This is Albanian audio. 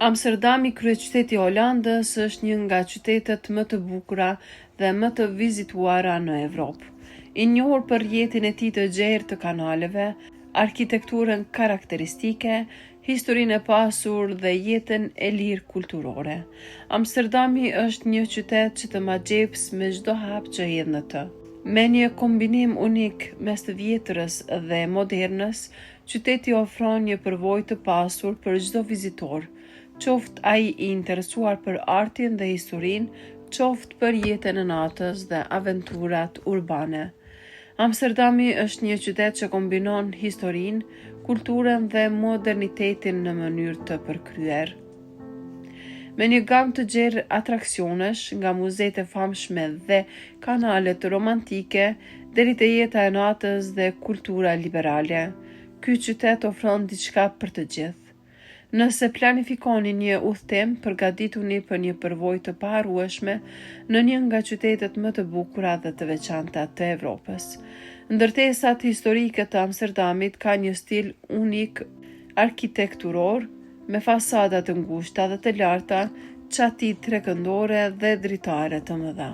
Amsterdami, kryeqyteti i Holandës, është një nga qytetet më të bukura dhe më të vizituara në Evropë. I njohur për rrjetin e tij të gjerë të kanaleve, arkitekturën karakteristike, historinë e pasur dhe jetën e lirë kulturore. Amsterdami është një qytet që të magjeps me çdo hap që hedh në të. Me një kombinim unik mes të vjetërës dhe modernës, qyteti ofron një përvojë të pasur për çdo vizitor, qoftë ai i interesuar për artin dhe historinë, qoftë për jetën e natës dhe aventurat urbane. Amsterdami është një qytet që kombinon historinë, kulturën dhe modernitetin në mënyrë të përkryer. Me një gamë të gjerë atraksionesh, nga muzeet e famshme dhe kanalet romantike, deri te jeta e natës dhe kultura liberale, ky qytet ofron diçka për të gjithë. Nëse planifikoni një udhëtim, përgatituni për një përvojë të paharrueshme në një nga qytetet më të bukura dhe të veçanta të Evropës. Ndërtesat historike të Amsterdamit ka një stil unik arkitekturor, me fasada të ngushta dhe të larta, çati trekëndore dhe dritare të mëdha.